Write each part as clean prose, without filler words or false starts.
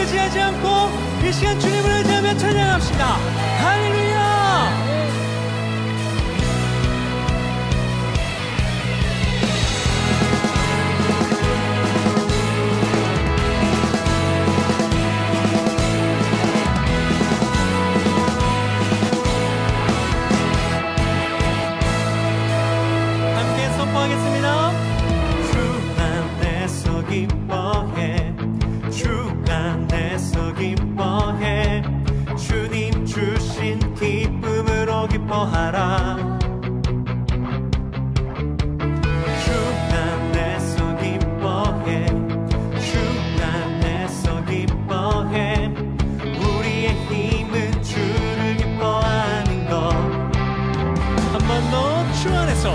의지하지 않고 이 시간 주님을 의지하며 찬양합시다. 할렐루야. 선포하겠습니다. 주 안에서 기뻐해, 주 안에서 기뻐해, 주님 주신 기쁨으로 기뻐하라. 주 안에서 기뻐해, 주 안에서 기뻐해, 우리의 힘은 주를 기뻐하는 것. 한 번 더 주 안에서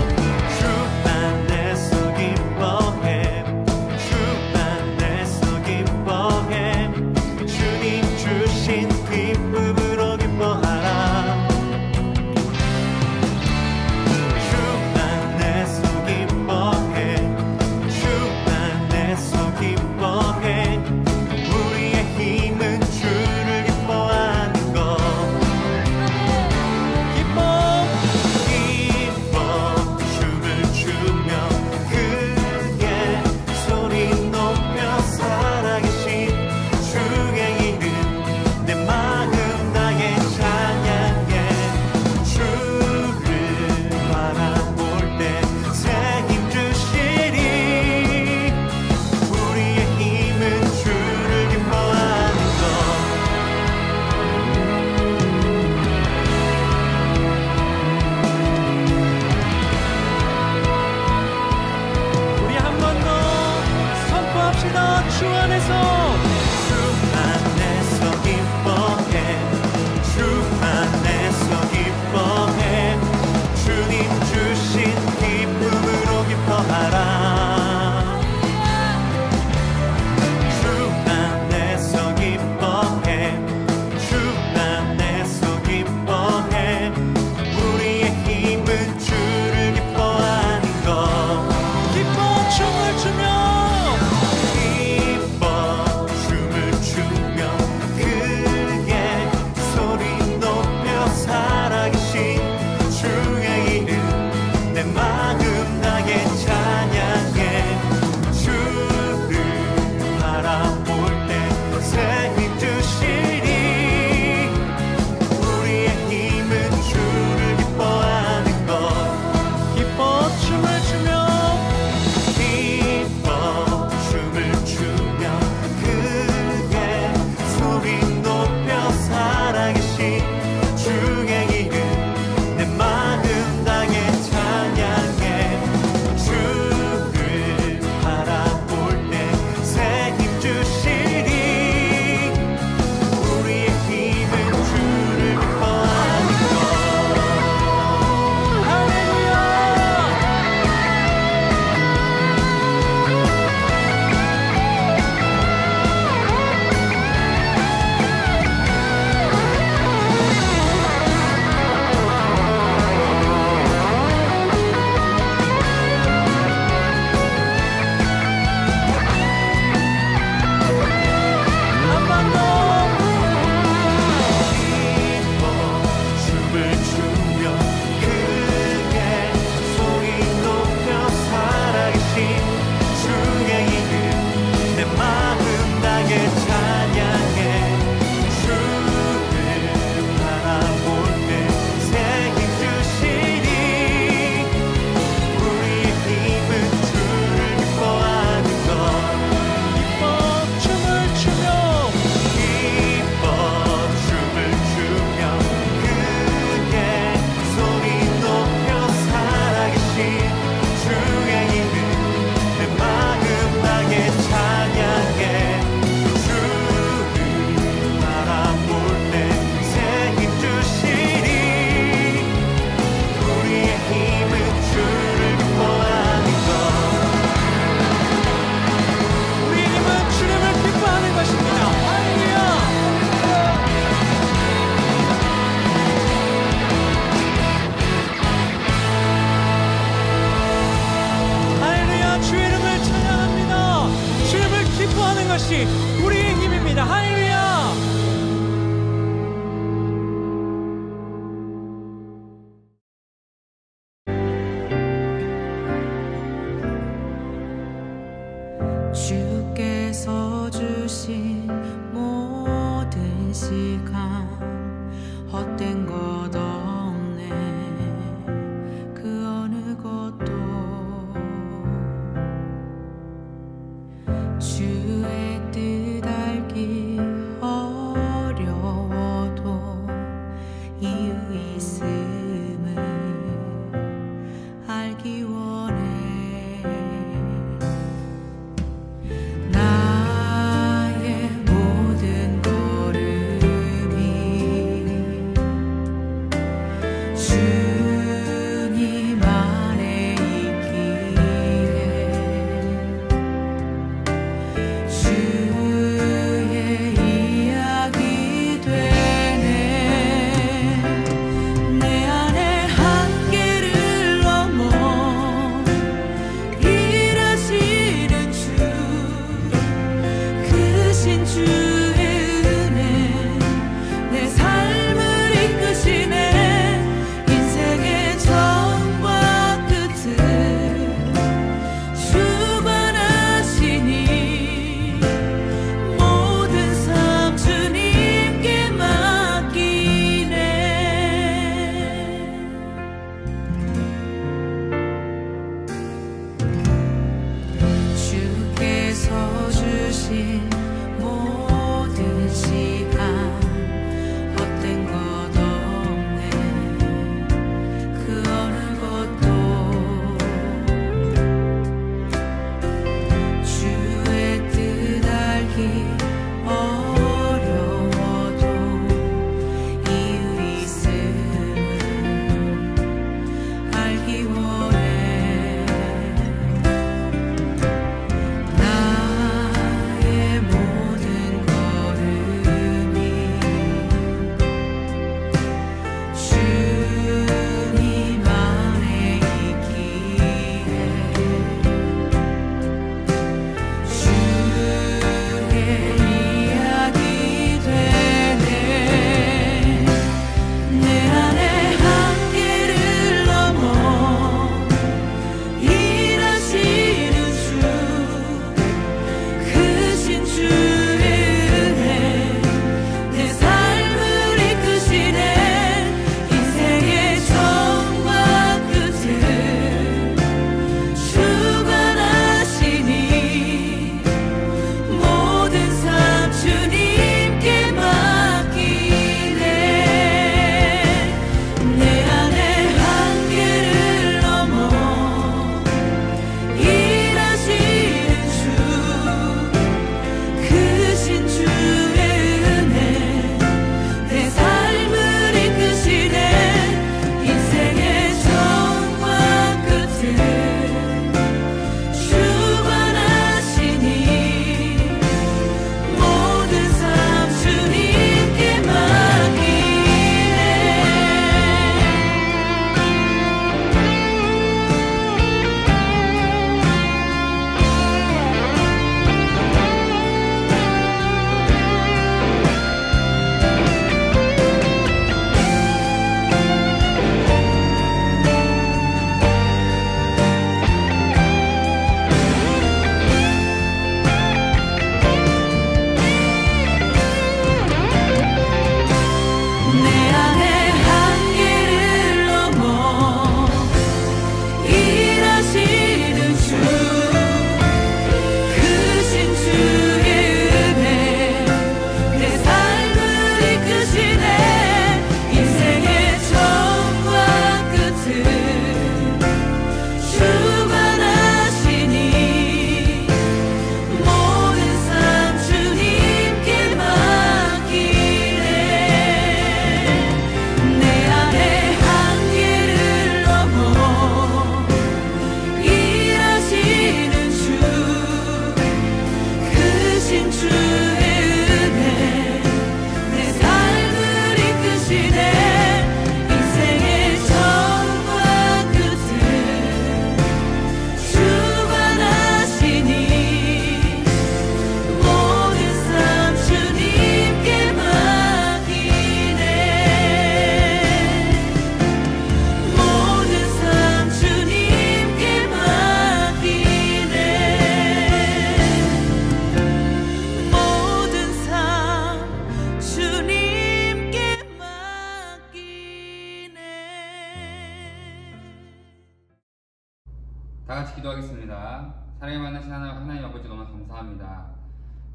다 같이 기도하겠습니다. 사랑에 만나신 하나님 아버지 너무 감사합니다.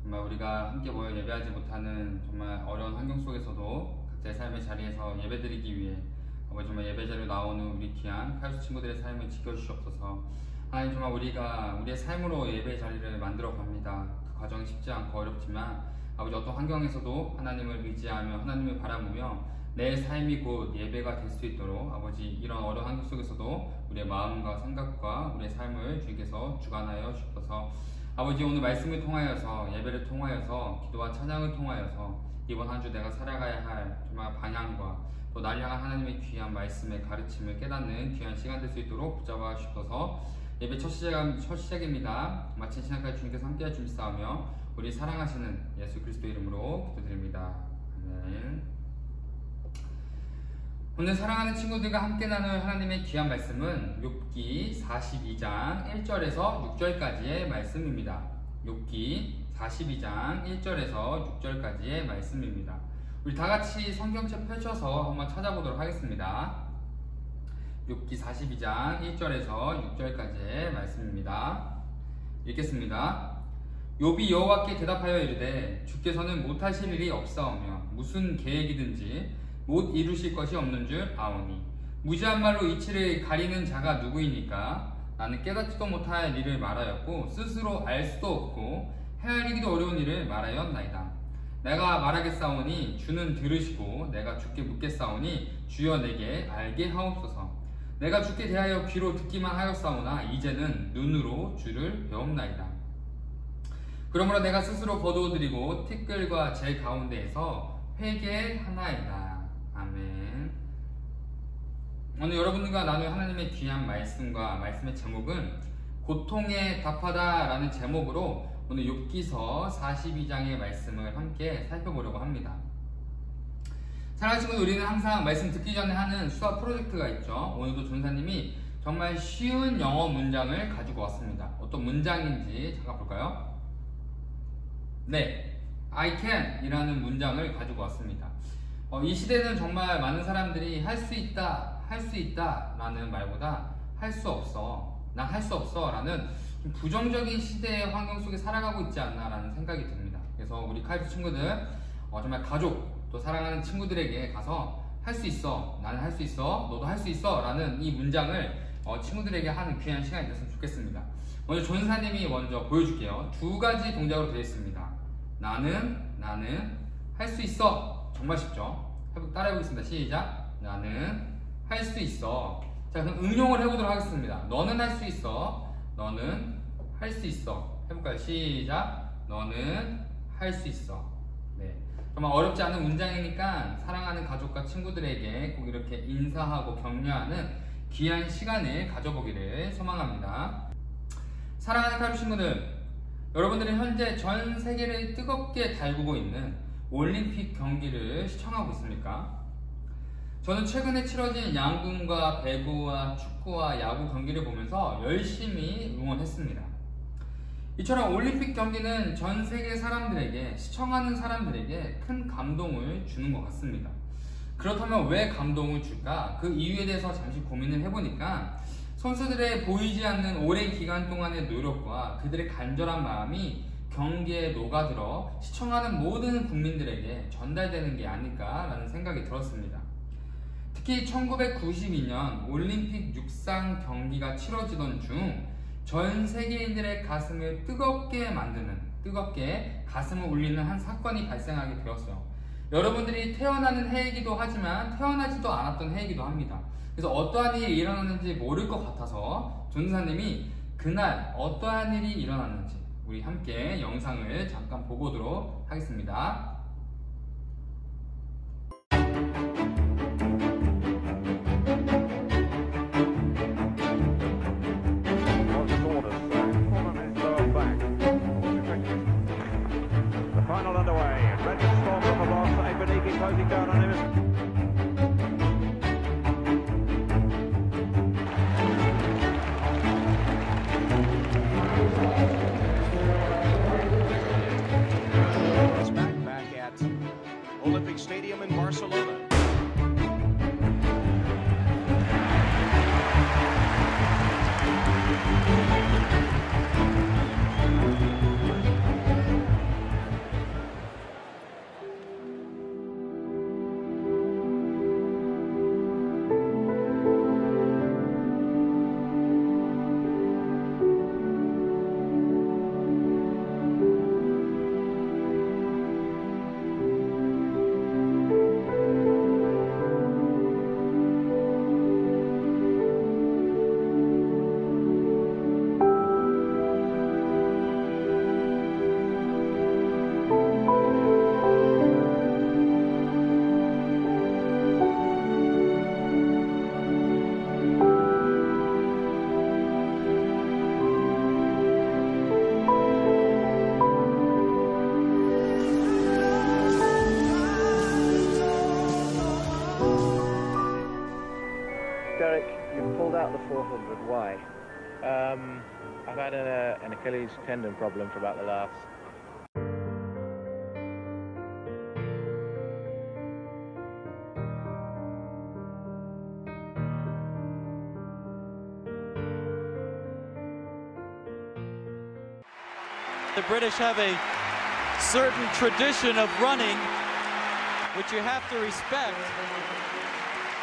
정말 우리가 함께 모여 예배하지 못하는 정말 어려운 환경 속에서도 각자의 삶의 자리에서 예배드리기 위해 아버지 정말 예배 자리로 나오는 우리 귀한 칼수 친구들의 삶을 지켜주시옵소서. 하나님 정말 우리가 우리의 삶으로 예배 자리를 만들어 갑니다. 그 과정이 쉽지 않고 어렵지만 아버지 어떤 환경에서도 하나님을 의지하며 하나님을 바라보며 내 삶이 곧 예배가 될 수 있도록 아버지 이런 어려운 환경 속에서도 우리의 마음과 생각과 우리의 삶을 주님께서 주관하여 주셔서 아버지 오늘 말씀을 통하여서 예배를 통하여서 기도와 찬양을 통하여서 이번 한 주 내가 살아가야 할 정말 방향과 또 날 향한 하나님의 귀한 말씀의 가르침을 깨닫는 귀한 시간 될 수 있도록 붙잡아 주셔서 예배 첫 시작입니다. 마친 시간까지 주님께서 함께해 주시사오며 우리 사랑하시는 예수 그리스도 이름으로 기도드립니다. 아멘. 오늘 사랑하는 친구들과 함께 나눌 하나님의 귀한 말씀은 욥기 42장 1절에서 6절까지의 말씀입니다. 욥기 42장 1절에서 6절까지의 말씀입니다. 우리 다같이 성경책 펼쳐서 한번 찾아보도록 하겠습니다. 욥기 42장 1절에서 6절까지의 말씀입니다. 읽겠습니다. 욥이 여호와께 대답하여 이르되 주께서는 못하실 일이 없사오며 무슨 계획이든지 못 이루실 것이 없는 줄 아오니 무지한 말로 이치를 가리는 자가 누구이니까 나는 깨닫지도 못할 일을 말하였고 스스로 알 수도 없고 헤아리기도 어려운 일을 말하였나이다. 내가 말하겠사오니 주는 들으시고 내가 주께 묻겠사오니 주여 내게 알게 하옵소서. 내가 주께 대하여 귀로 듣기만 하였사오나 이제는 눈으로 주를 배웁나이다. 그러므로 내가 스스로 거두어드리고 티끌과 제 가운데에서 회개하나이다. 아멘. 오늘 여러분들과 나눌 하나님의 귀한 말씀과 말씀의 제목은 고통에 답하다 라는 제목으로 오늘 욥기서 42장의 말씀을 함께 살펴보려고 합니다. 사랑하는 친구들, 우리는 항상 말씀 듣기 전에 하는 수학 프로젝트가 있죠. 오늘도 전사님이 정말 쉬운 영어 문장을 가지고 왔습니다. 어떤 문장인지 잠깐 볼까요? 네, I can 이라는 문장을 가지고 왔습니다. 이 시대는 정말 많은 사람들이 할 수 있다, 할 수 있다 라는 말보다 할 수 없어, 난 할 수 없어 라는 부정적인 시대의 환경 속에 살아가고 있지 않나 라는 생각이 듭니다. 그래서 우리 카이프 친구들, 정말 가족, 또 사랑하는 친구들에게 가서 할 수 있어, 나는 할 수 있어, 너도 할 수 있어 라는 이 문장을 친구들에게 하는 귀한 시간이 됐으면 좋겠습니다. 먼저 전사님이 먼저 보여줄게요. 두 가지 동작으로 되어 있습니다. 나는 할 수 있어. 정말 쉽죠? 따라해보겠습니다. 시작. 나는 할 수 있어. 자, 그럼 응용을 해보도록 하겠습니다. 너는 할 수 있어. 너는 할 수 있어. 해볼까요? 시작. 너는 할 수 있어. 네. 정말 어렵지 않은 문장이니까 사랑하는 가족과 친구들에게 꼭 이렇게 인사하고 격려하는 귀한 시간을 가져보기를 소망합니다. 사랑하는 카루 친구들, 여러분들은 현재 전 세계를 뜨겁게 달구고 있는 올림픽 경기를 시청하고 있습니까? 저는 최근에 치러진 양궁과 배구와 축구와 야구 경기를 보면서 열심히 응원했습니다. 이처럼 올림픽 경기는 전 세계 사람들에게, 시청하는 사람들에게 큰 감동을 주는 것 같습니다. 그렇다면 왜 감동을 줄까? 그 이유에 대해서 잠시 고민을 해보니까 선수들의 보이지 않는 오랜 기간 동안의 노력과 그들의 간절한 마음이 경기에 녹아들어 시청하는 모든 국민들에게 전달되는 게 아닐까라는 생각이 들었습니다. 특히 1992년 올림픽 육상 경기가 치러지던 중 전 세계인들의 가슴을 뜨겁게 만드는, 뜨겁게 가슴을 울리는 한 사건이 발생하게 되었어요. 여러분들이 태어나는 해이기도 하지만 태어나지도 않았던 해이기도 합니다. 그래서 어떠한 일이 일어났는지 모를 것 같아서 전사님이 그날 어떠한 일이 일어났는지 우리 함께 영상을 잠깐 보고 오도록 하겠습니다. Final underway. Red storm from above. Ivaniki closing down on him. Back at Olympic Stadium in Barcelona. pulled out the 400. Why? I've had an Achilles tendon problem for about the last. The British have a certain tradition of running, which you have to respect.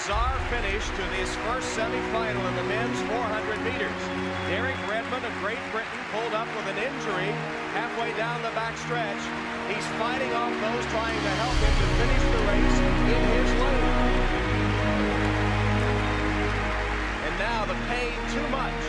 Czar finished to his first semi-final in the men's 400 meters. Derek Redmond of Great Britain pulled up with an injury halfway down the back stretch. He's fighting off those trying to help him to finish the race in his lane. And now the pain too much.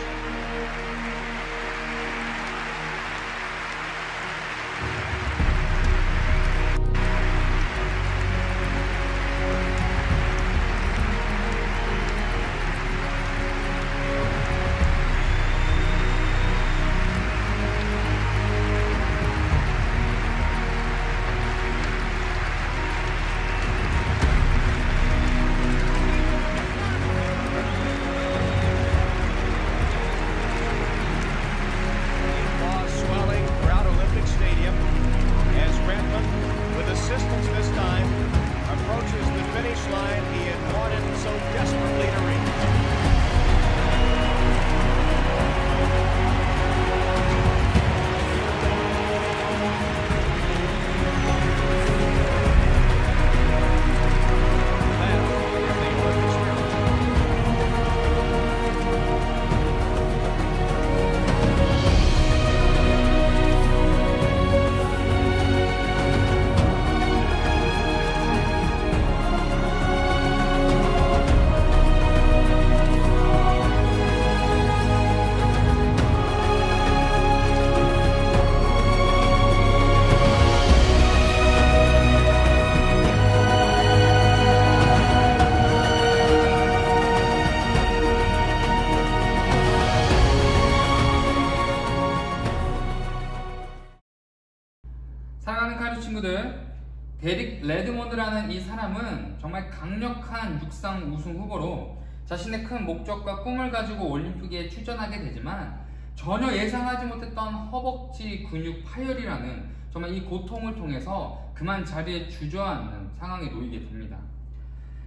사랑하는 카이로 친구들, 데릭 레드몬드라는 이 사람은 정말 강력한 육상 우승 후보로 자신의 큰 목적과 꿈을 가지고 올림픽에 출전하게 되지만 전혀 예상하지 못했던 허벅지 근육 파열이라는 정말 이 고통을 통해서 그만 자리에 주저앉는 상황에 놓이게 됩니다.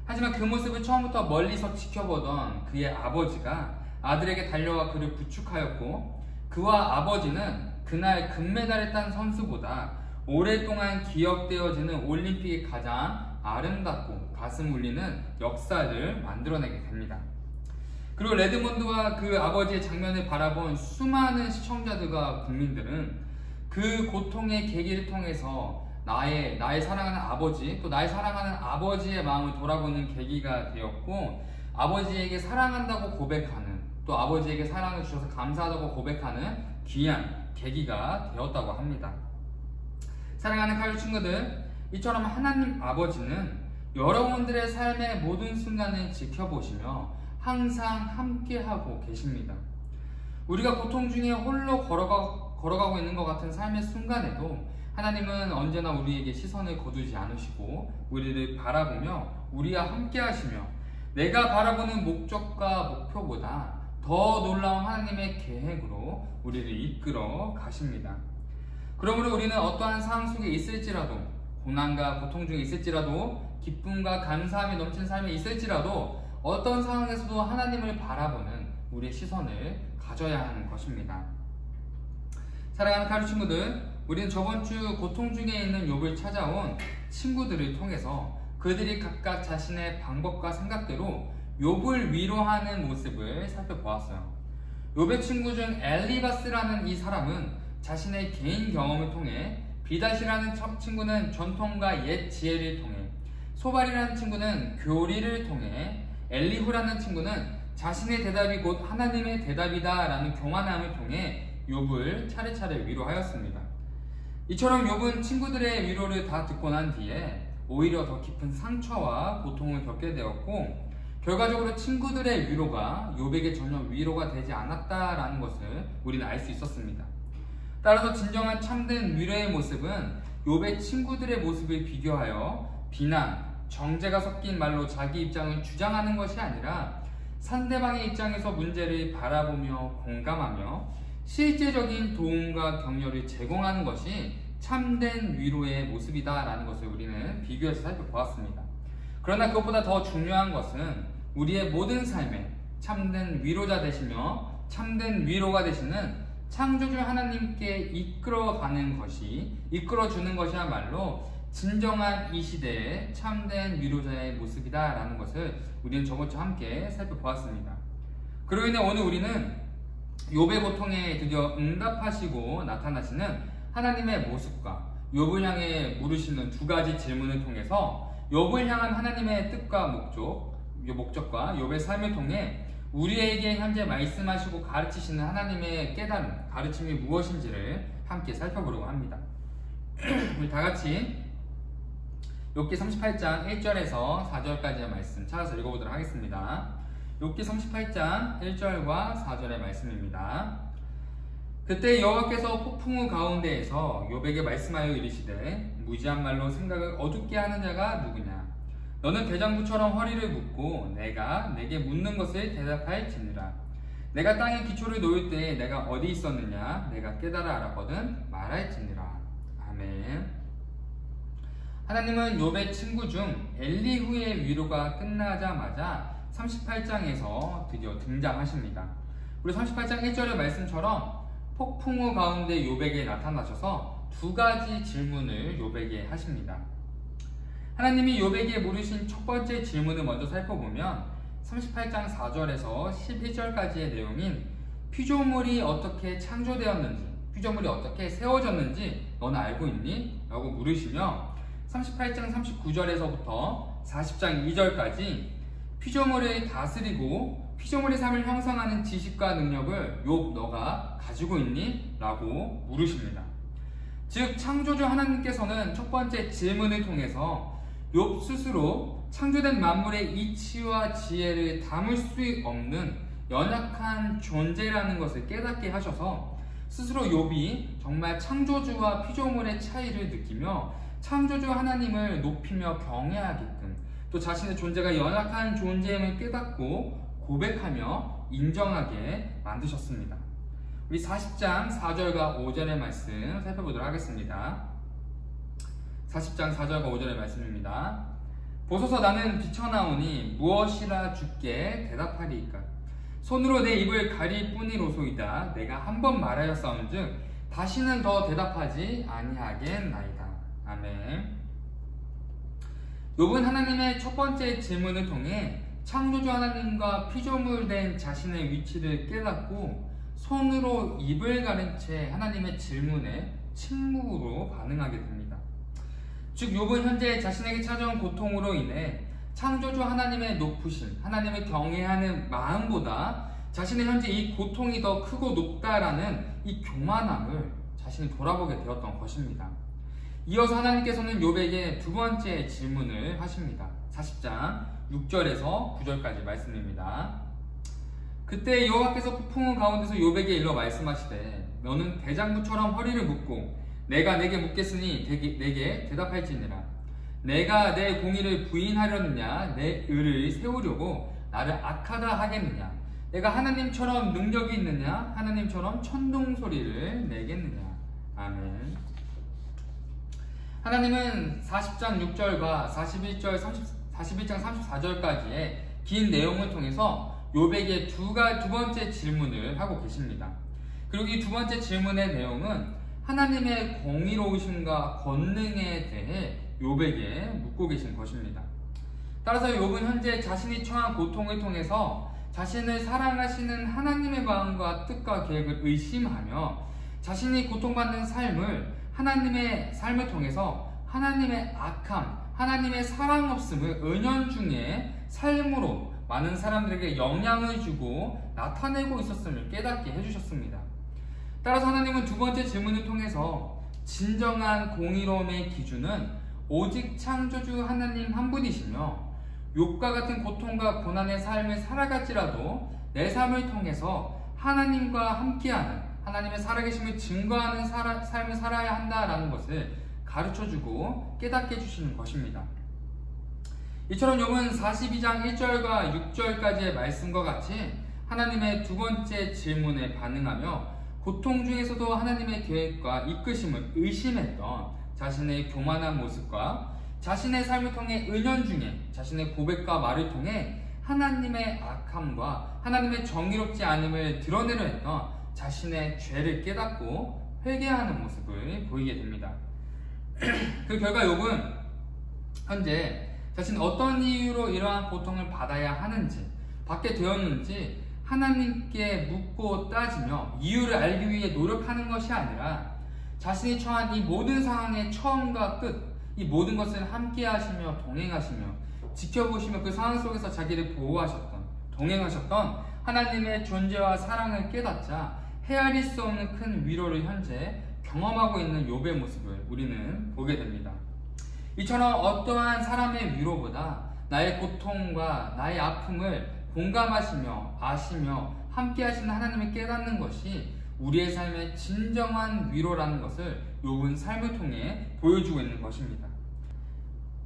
하지만 그 모습을 처음부터 멀리서 지켜보던 그의 아버지가 아들에게 달려와 그를 부축하였고, 그와 아버지는 그날 금메달을 딴 선수보다 오랫동안 기억되어지는 올림픽의 가장 아름답고 가슴 울리는 역사를 만들어내게 됩니다. 그리고 레드몬드와 그 아버지의 장면을 바라본 수많은 시청자들과 국민들은 그 고통의 계기를 통해서 나의 사랑하는 아버지, 또 나의 사랑하는 아버지의 마음을 돌아보는 계기가 되었고, 아버지에게 사랑한다고 고백하는, 또 아버지에게 사랑을 주셔서 감사하다고 고백하는 귀한 계기가 되었다고 합니다. 사랑하는 카이로 친구들, 이처럼 하나님 아버지는 여러분들의 삶의 모든 순간을 지켜보시며 항상 함께하고 계십니다. 우리가 고통 중에 홀로 걸어가고 있는 것 같은 삶의 순간에도 하나님은 언제나 우리에게 시선을 거두지 않으시고 우리를 바라보며 우리와 함께 하시며 내가 바라보는 목적과 목표보다 더 놀라운 하나님의 계획으로 우리를 이끌어 가십니다. 그러므로 우리는 어떠한 상황 속에 있을지라도, 고난과 고통 중에 있을지라도, 기쁨과 감사함이 넘치는 삶에 있을지라도 어떤 상황에서도 하나님을 바라보는 우리의 시선을 가져야 하는 것입니다. 사랑하는 카이로 친구들, 우리는 저번 주 고통 중에 있는 욥을 찾아온 친구들을 통해서 그들이 각각 자신의 방법과 생각대로 욥을 위로하는 모습을 살펴보았어요. 욥의 친구 중 엘리바스라는 이 사람은 자신의 개인 경험을 통해, 비닷이라는 친구는 전통과 옛 지혜를 통해, 소발이라는 친구는 교리를 통해, 엘리후라는 친구는 자신의 대답이 곧 하나님의 대답이다 라는 교만함을 통해 욥을 차례차례 위로하였습니다. 이처럼 욥은 친구들의 위로를 다 듣고 난 뒤에 오히려 더 깊은 상처와 고통을 겪게 되었고, 결과적으로 친구들의 위로가 욥에게 전혀 위로가 되지 않았다라는 것을 우리는 알 수 있었습니다. 따라서 진정한 참된 위로의 모습은 욥의 친구들의 모습을 비교하여 비난, 정죄가 섞인 말로 자기 입장을 주장하는 것이 아니라 상대방의 입장에서 문제를 바라보며 공감하며 실제적인 도움과 격려를 제공하는 것이 참된 위로의 모습이다라는 것을 우리는 비교해서 살펴보았습니다. 그러나 그것보다 더 중요한 것은 우리의 모든 삶에 참된 위로자 되시며 참된 위로가 되시는 창조주 하나님께 이끌어주는 것이야말로 진정한 이 시대의 참된 위로자의 모습이다라는 것을 우리는 저번주와 함께 살펴보았습니다. 그로 인해 오늘 우리는 욥의 고통에 드디어 응답하시고 나타나시는 하나님의 모습과 욥을 향해 물으시는 두 가지 질문을 통해서 욥을 향한 하나님의 뜻과 목적과 욥의 삶을 통해 우리에게 현재 말씀하시고 가르치시는 하나님의 깨달음, 가르침이 무엇인지를 함께 살펴보려고 합니다. 우리 다같이 욥기 38장 1절에서 4절까지의 말씀 찾아서 읽어보도록 하겠습니다. 욥기 38장 1절과 4절의 말씀입니다. 그때 여호와께서 폭풍우 가운데에서 욥에게 말씀하여 이르시되 무지한 말로 생각을 어둡게 하는 자가 누구냐? 너는 대장부처럼 허리를 굽고 내가 내게 묻는 것을 대답할지니라. 내가 땅에 기초를 놓을 때에 내가 어디 있었느냐? 내가 깨달아 알았거든 말할지니라. 아멘. 하나님은 욥의 친구 중 엘리후의 위로가 끝나자마자 38장에서 드디어 등장하십니다. 우리 38장 1절의 말씀처럼 폭풍우 가운데 욥에게 나타나셔서 두 가지 질문을 욥에게 하십니다. 하나님이 욥에게 물으신 첫 번째 질문을 먼저 살펴보면 38장 4절에서 11절까지의 내용인 피조물이 어떻게 창조되었는지, 피조물이 어떻게 세워졌는지 너는 알고 있니? 라고 물으시며 38장 39절에서부터 40장 2절까지 피조물을 다스리고 피조물의 삶을 형성하는 지식과 능력을 욥 너가 가지고 있니? 라고 물으십니다. 즉 창조주 하나님께서는 첫 번째 질문을 통해서 욥 스스로 창조된 만물의 이치와 지혜를 담을 수 없는 연약한 존재라는 것을 깨닫게 하셔서 스스로 욥이 정말 창조주와 피조물의 차이를 느끼며 창조주 하나님을 높이며 경외하게끔 또 자신의 존재가 연약한 존재임을 깨닫고 고백하며 인정하게 만드셨습니다. 우리 40장 4절과 5절의 말씀 살펴보도록 하겠습니다. 40장 4절과 5절의 말씀입니다. 보소서 나는 비쳐나오니 무엇이라 주께 대답하리이까? 손으로 내 입을 가릴 뿐이로소이다. 내가 한 번 말하였사온즉 다시는 더 대답하지 아니하겠나이다. 아멘. 욥은 하나님의 첫 번째 질문을 통해 창조주 하나님과 피조물된 자신의 위치를 깨닫고 손으로 입을 가린 채 하나님의 질문에 침묵으로 반응하게 됩니다. 즉 욥은 현재 자신에게 찾아온 고통으로 인해 창조주 하나님의 높으심, 하나님을 경외하는 마음보다 자신의 현재 이 고통이 더 크고 높다라는 이 교만함을 자신이 돌아보게 되었던 것입니다. 이어서 하나님께서는 욥에게 두 번째 질문을 하십니다. 40장 6절에서 9절까지 말씀입니다. 그때 여호와께서 폭풍우 가운데서 욥에게 일러 말씀하시되 너는 대장부처럼 허리를 묶고 내가 내게 묻겠으니 내게 대답할지니라. 내가 내 공의를 부인하려느냐 내 의를 세우려고 나를 악하다 하겠느냐. 내가 하나님처럼 능력이 있느냐 하나님처럼 천둥소리를 내겠느냐. 아멘. 하나님은 40장 6절과 41장 34절까지의 긴 내용을 통해서 욥에게 두 번째 질문을 하고 계십니다. 그리고 이 두 번째 질문의 내용은 하나님의 공의로우심과 권능에 대해 욥에게 묻고 계신 것입니다. 따라서 욥은 현재 자신이 처한 고통을 통해서 자신을 사랑하시는 하나님의 마음과 뜻과 계획을 의심하며 자신이 고통받는 삶을 하나님의 삶을 통해서 하나님의 악함, 하나님의 사랑 없음을 은연중에 삶으로 많은 사람들에게 영향을 주고 나타내고 있었음을 깨닫게 해주셨습니다. 따라서 하나님은 두 번째 질문을 통해서 진정한 공의로움의 기준은 오직 창조주 하나님 한 분이시며 욥과 같은 고통과 고난의 삶을 살아갈지라도 내 삶을 통해서 하나님과 함께하는 하나님의 살아계심을 증거하는 삶을 살아야 한다라는 것을 가르쳐주고 깨닫게 해주시는 것입니다. 이처럼 욥은 42장 1절과 6절까지의 말씀과 같이 하나님의 두 번째 질문에 반응하며 고통 중에서도 하나님의 계획과 이끄심을 의심했던 자신의 교만한 모습과 자신의 삶을 통해 은연중에 자신의 고백과 말을 통해 하나님의 악함과 하나님의 정의롭지 않음을 드러내려 했던 자신의 죄를 깨닫고 회개하는 모습을 보이게 됩니다. 그 결과 욥은 현재 자신이 어떤 이유로 이러한 고통을 받아야 하는지, 받게 되었는지 하나님께 묻고 따지며 이유를 알기 위해 노력하는 것이 아니라 자신이 처한 이 모든 상황의 처음과 끝, 이 모든 것을 함께 하시며 동행하시며 지켜보시며 그 상황 속에서 자기를 보호하셨던, 동행하셨던 하나님의 존재와 사랑을 깨닫자 헤아릴 수 없는 큰 위로를 현재 경험하고 있는 욥의 모습을 우리는 보게 됩니다. 이처럼 어떠한 사람의 위로보다 나의 고통과 나의 아픔을 공감하시며 아시며 함께 하시는 하나님을 깨닫는 것이 우리의 삶의 진정한 위로라는 것을 욥은 삶을 통해 보여주고 있는 것입니다.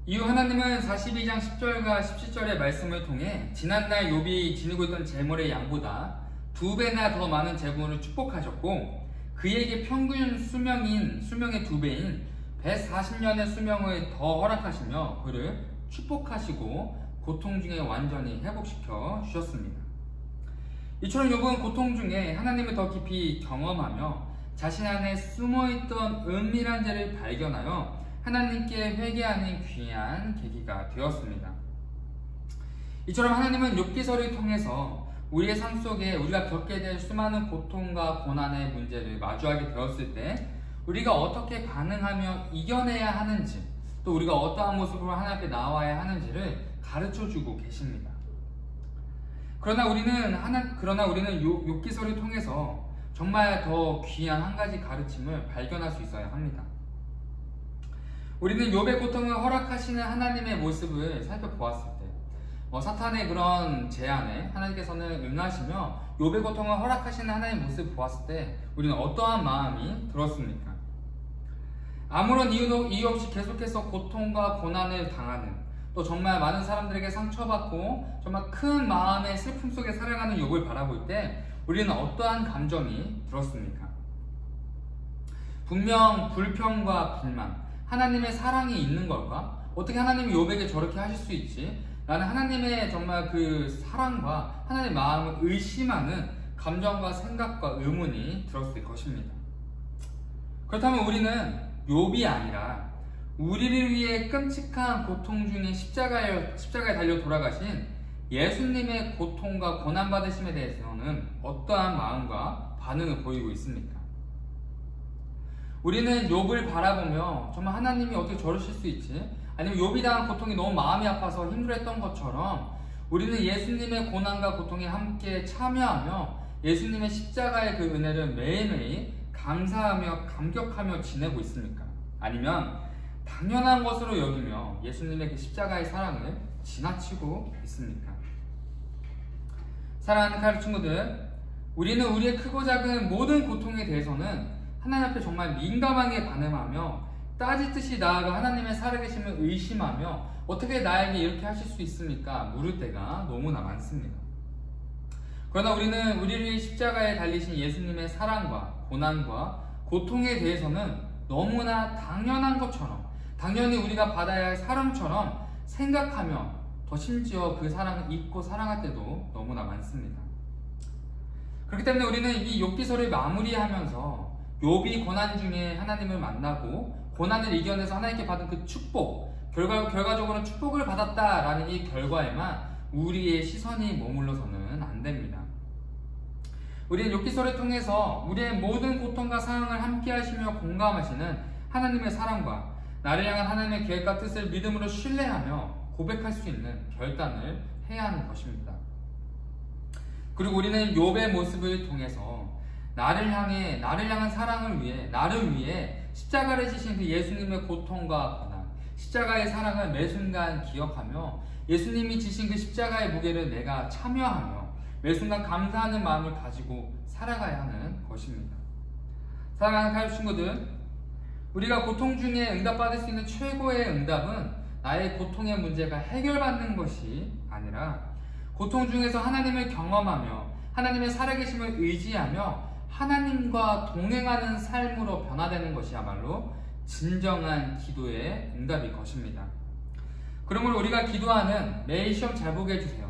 이후 하나님은 42장 10절과 17절의 말씀을 통해 지난날 욥이 지니고 있던 재물의 양보다 2배나 더 많은 재물을 축복하셨고 그에게 평균 수명의 2배인 140년의 수명을 더 허락하시며 그를 축복하시고 고통 중에 완전히 회복시켜 주셨습니다. 이처럼 욥은 고통 중에 하나님을 더 깊이 경험하며 자신 안에 숨어있던 은밀한 죄를 발견하여 하나님께 회개하는 귀한 계기가 되었습니다. 이처럼 하나님은 욥기서를 통해서 우리의 삶 속에 우리가 겪게 될 수많은 고통과 고난의 문제를 마주하게 되었을 때 우리가 어떻게 반응하며 이겨내야 하는지, 또 우리가 어떠한 모습으로 하나님 앞에 나와야 하는지를 가르쳐주고 계십니다. 그러나 우리는 욥기서를 통해서 정말 더 귀한 한 가지 가르침을 발견할 수 있어야 합니다. 우리는 욥의 고통을 허락하시는 하나님의 모습을 살펴보았을 때 사탄의 그런 제안에 하나님께서는 응하시며 욥의 고통을 허락하시는 하나님의 모습을 보았을 때 우리는 어떠한 마음이 들었습니까? 아무런 이유 없이 계속해서 고통과 고난을 당하는, 또 정말 많은 사람들에게 상처받고 정말 큰 마음의 슬픔 속에 살아가는 욥을 바라볼 때 우리는 어떠한 감정이 들었습니까? 분명 불평과 불만, 하나님의 사랑이 있는 걸까? 어떻게 하나님이 욥에게 저렇게 하실 수 있지? 라는 하나님의 정말 그 사랑과 하나님의 마음을 의심하는 감정과 생각과 의문이 들었을 것입니다. 그렇다면 우리는 욥이 아니라 우리를 위해 끔찍한 고통 중에 십자가에 달려 돌아가신 예수님의 고통과 고난받으심에 대해서는 어떠한 마음과 반응을 보이고 있습니까? 우리는 욥을 바라보며 정말 하나님이 어떻게 저러실 수 있지? 아니면 욥이 당한 고통이 너무 마음이 아파서 힘들었던 것처럼 우리는 예수님의 고난과 고통에 함께 참여하며 예수님의 십자가의 그 은혜를 매일매일 감사하며 감격하며 지내고 있습니까? 아니면 당연한 것으로 여기며 예수님의 그 십자가의 사랑을 지나치고 있습니까? 사랑하는 카리스 친구들, 우리는 우리의 크고 작은 모든 고통에 대해서는 하나님 앞에 정말 민감하게 반응하며 따지듯이 나아가 하나님의 살아계심을 의심하며 어떻게 나에게 이렇게 하실 수 있습니까? 물을 때가 너무나 많습니다. 그러나 우리는 우리를 십자가에 달리신 예수님의 사랑과 고난과 고통에 대해서는 너무나 당연한 것처럼, 당연히 우리가 받아야 할 사랑처럼 생각하며 더 심지어 그 사랑을 잊고 살아갈 때도 너무나 많습니다. 그렇기 때문에 우리는 이 욥기서를 마무리하면서 욥이 고난 중에 하나님을 만나고 고난을 이겨내서 하나님께 받은 그 축복, 결과적으로 축복을 받았다라는 이 결과에만 우리의 시선이 머물러서는 안 됩니다. 우리는 욥기서를 통해서 우리의 모든 고통과 상황을 함께 하시며 공감하시는 하나님의 사랑과 나를 향한 하나님의 계획과 뜻을 믿음으로 신뢰하며 고백할 수 있는 결단을 해야 하는 것입니다. 그리고 우리는 욥의 모습을 통해서 나를 향한 사랑을 위해, 나를 위해 십자가를 지신 그 예수님의 고통과 고난, 십자가의 사랑을 매 순간 기억하며 예수님이 지신 그 십자가의 무게를 내가 참여하며 매 순간 감사하는 마음을 가지고 살아가야 하는 것입니다. 사랑하는 가족 친구들, 우리가 고통 중에 응답받을 수 있는 최고의 응답은 나의 고통의 문제가 해결받는 것이 아니라 고통 중에서 하나님을 경험하며 하나님의 살아계심을 의지하며 하나님과 동행하는 삶으로 변화되는 것이야말로 진정한 기도의 응답일 것입니다. 그러므로 우리가 기도하는 매일 시험 잘 보게 해주세요.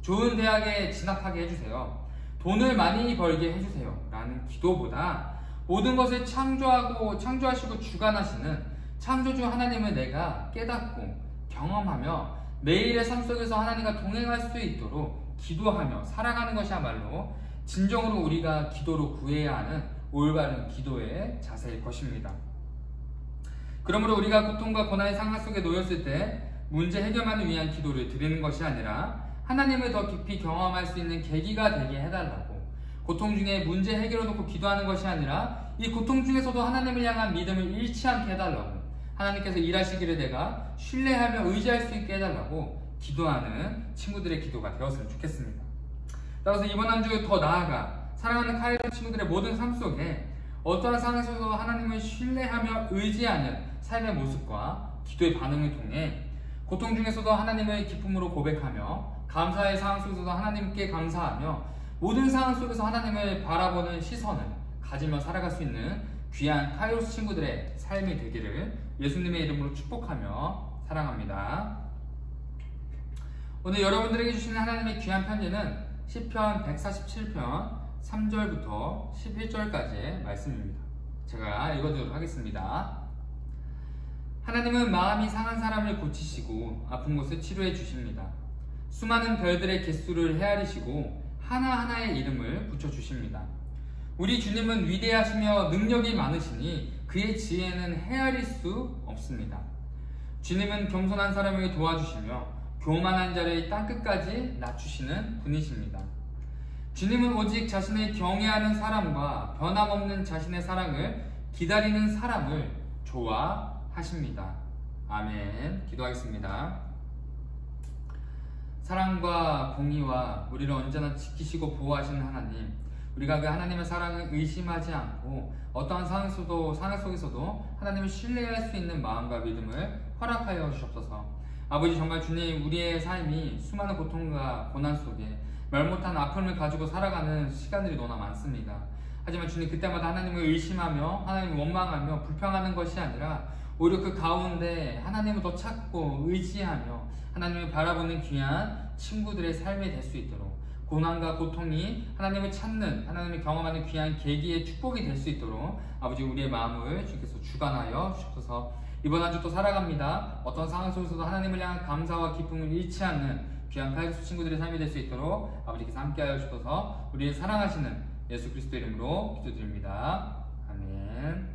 좋은 대학에 진학하게 해주세요. 돈을 많이 벌게 해주세요. 라는 기도보다 모든 것을 창조하시고 주관하시는 창조주 하나님을 내가 깨닫고 경험하며 매일의 삶 속에서 하나님과 동행할 수 있도록 기도하며 살아가는 것이야말로 진정으로 우리가 기도로 구해야 하는 올바른 기도의 자세일 것입니다. 그러므로 우리가 고통과 고난의 상황 속에 놓였을 때 문제 해결만을 위한 기도를 드리는 것이 아니라 하나님을 더 깊이 경험할 수 있는 계기가 되게 해달라고, 고통 중에 문제 해결을 놓고 기도하는 것이 아니라 이 고통 중에서도 하나님을 향한 믿음을 잃지 않게 해달라고, 하나님께서 일하시기를 내가 신뢰하며 의지할 수 있게 해달라고 기도하는 친구들의 기도가 되었으면 좋겠습니다. 따라서 이번 한 주 더 나아가 사랑하는 카이로스 친구들의 모든 삶 속에 어떠한 상황에서도 하나님을 신뢰하며 의지하는 삶의 모습과 기도의 반응을 통해 고통 중에서도 하나님을 기쁨으로 고백하며 감사의 상황 속에서도 하나님께 감사하며 모든 상황 속에서 하나님을 바라보는 시선을 가지며 살아갈 수 있는 귀한 카이로스 친구들의 삶이 되기를 예수님의 이름으로 축복하며 사랑합니다. 오늘 여러분들에게 주시는 하나님의 귀한 편지는 시편 147편 3절부터 11절까지의 말씀입니다. 제가 읽어드리도록 하겠습니다. 하나님은 마음이 상한 사람을 고치시고 아픈 곳을 치료해 주십니다. 수많은 별들의 개수를 헤아리시고 하나하나의 이름을 붙여주십니다. 우리 주님은 위대하시며 능력이 많으시니 그의 지혜는 헤아릴 수 없습니다. 주님은 겸손한 사람을 도와주시며 교만한 자를 땅끝까지 낮추시는 분이십니다. 주님은 오직 자신을 경외하는 사람과 변함없는 자신의 사랑을 기다리는 사람을 좋아하십니다. 아멘. 기도하겠습니다. 사랑과 공의와 우리를 언제나 지키시고 보호하시는 하나님, 우리가 그 하나님의 사랑을 의심하지 않고 어떠한 상황 속에서도 하나님을 신뢰할 수 있는 마음과 믿음을 허락하여 주옵소서. 아버지, 정말 주님, 우리의 삶이 수많은 고통과 고난 속에 말 못한 아픔을 가지고 살아가는 시간들이 너무나 많습니다. 하지만 주님, 그때마다 하나님을 의심하며 하나님을 원망하며 불평하는 것이 아니라 오히려 그 가운데 하나님을 더 찾고 의지하며 하나님을 바라보는 귀한 친구들의 삶이 될 수 있도록, 고난과 고통이 하나님을 찾는, 하나님을 경험하는 귀한 계기의 축복이 될 수 있도록 아버지, 우리의 마음을 주께서 주관하여 주셔서 이번 한 주 또 살아갑니다. 어떤 상황 속에서도 하나님을 향한 감사와 기쁨을 잃지 않는 귀한 카이로스 친구들의 삶이 될 수 있도록 아버지께서 함께하여 주셔서 우리를 사랑하시는 예수 그리스도 이름으로 기도드립니다. 아멘.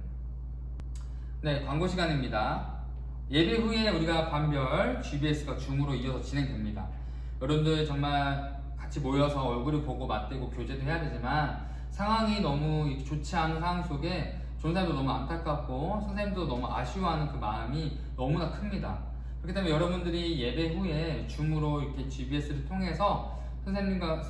네, 광고 시간입니다. 예배 후에 우리가 반별 GBS가 줌으로 이어서 진행됩니다. 여러분들 정말 같이 모여서 얼굴을 보고 맞대고 교제도 해야 되지만 상황이 너무 좋지 않은 상황 속에 전사님도 너무 안타깝고 선생님도 너무 아쉬워하는 그 마음이 너무나 큽니다. 그렇기 때문에 여러분들이 예배 후에 줌으로 이렇게 GBS를 통해서 선생님들과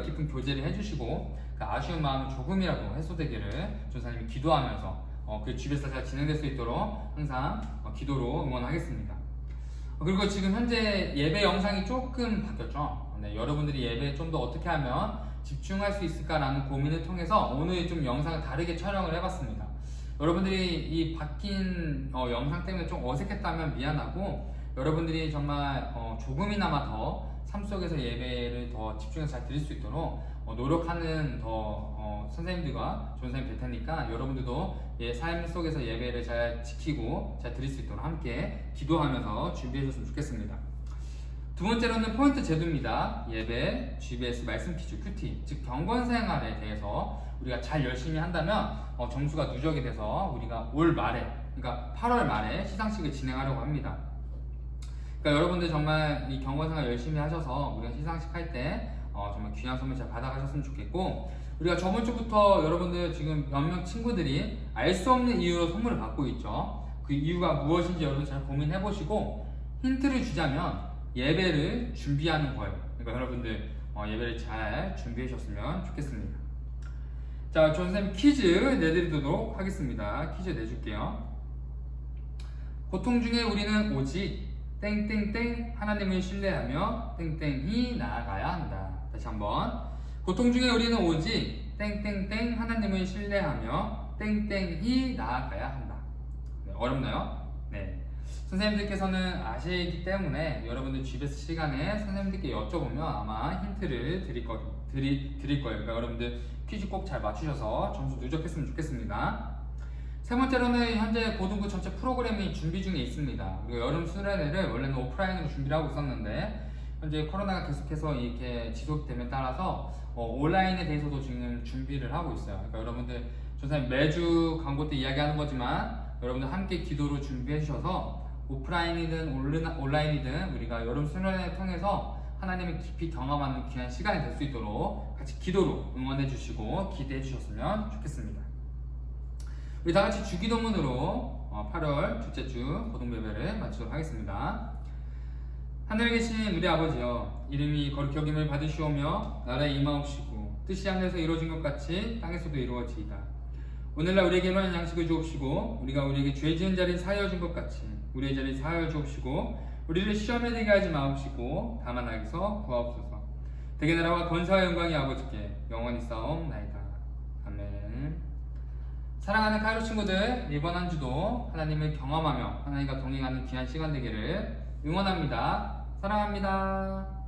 깊은 교제를 해주시고 그 아쉬운 마음이 조금이라도 해소되기를 전사님이 기도하면서 그 GBS가 잘 진행될 수 있도록 항상 기도로 응원하겠습니다. 그리고 지금 현재 예배 영상이 조금 바뀌었죠. 네, 여러분들이 예배에 좀 더 어떻게 하면 집중할 수 있을까라는 고민을 통해서 오늘 좀 영상을 다르게 촬영을 해봤습니다. 여러분들이 이 바뀐 영상 때문에 좀 어색했다면 미안하고, 여러분들이 정말 조금이나마 더 삶 속에서 예배를 더 집중해서 잘 드릴 수 있도록 노력하는 선생님들과 전사님 될 테니까 여러분들도 삶 속에서 예배를 잘 지키고 잘 드릴 수 있도록 함께 기도하면서 준비해 줬으면 좋겠습니다. 두 번째로는 포인트 제도입니다. 예배, GBS, 말씀 퀴즈, 큐티, 즉 경건 생활에 대해서 우리가 잘 열심히 한다면 점수가 누적이 돼서 우리가 올 말에, 그러니까 8월 말에 시상식을 진행하려고 합니다. 그러니까 여러분들 정말 이 경건 생활 열심히 하셔서 우리가 시상식 할 때 정말 귀한 선물 잘 받아가셨으면 좋겠고, 우리가 저번 주부터 여러분들 지금 몇몇 친구들이 알 수 없는 이유로 선물을 받고 있죠. 그 이유가 무엇인지 여러분 잘 고민해보시고, 힌트를 주자면 예배를 준비하는 거예요. 그러니까 여러분들 예배를 잘 준비해 주셨으면 좋겠습니다. 자, 조 선생님 퀴즈 내드리도록 하겠습니다. 퀴즈 내줄게요. 고통 중에 우리는 오직 땡땡땡 하나님을 신뢰하며 땡땡히 나아가야 한다. 다시 한번. 고통 중에 우리는 오직 땡땡땡 하나님을 신뢰하며 땡땡히 나아가야 한다. 네, 어렵나요? 네. 선생님들께서는 아시기 때문에 여러분들 집에서 시간에 선생님들께 여쭤보면 아마 힌트를 드릴 거예요. 그러니까 여러분들 퀴즈 꼭 잘 맞추셔서 점수 누적했으면 좋겠습니다. 세 번째로는 현재 고등부 전체 프로그램이 준비 중에 있습니다. 그리고 여름 수련회를 원래는 오프라인으로 준비를 하고 있었는데 현재 코로나가 계속해서 이렇게 지속됨에 따라서 온라인에 대해서도 지금 준비를 하고 있어요. 그러니까 여러분들 선생님 매주 광고 때 이야기하는 거지만 여러분들 함께 기도로 준비해 주셔서 오프라인이든 온라인이든 우리가 여름 수련회를 통해서 하나님을 깊이 경험하는 귀한 시간이 될 수 있도록 같이 기도로 응원해 주시고 기대해 주셨으면 좋겠습니다. 우리 다 같이 주기도문으로 8월 둘째 주 고등 예배를 마치도록 하겠습니다. 하늘에 계신 우리 아버지여, 이름이 거룩히 여김을 받으시오며 나라에 임하옵시고 뜻이 하늘에서 이루어진 것 같이 땅에서도 이루어지이다. 오늘날 우리에게 일용할 양식을 주옵시고 우리가 우리에게 죄 지은 자를 사하여 준 것 같이 우리의 죄를 사하여 주옵시고 우리를 시험에 들게 하지 마옵시고 다만 악에서 구하옵소서. 대개 나라와 권세와 영광이 아버지께 영원히 쌓옵나이다. 아멘. 사랑하는 카이로 친구들, 이번 한 주도 하나님을 경험하며 하나님과 동행하는 귀한 시간 되기를 응원합니다. 사랑합니다.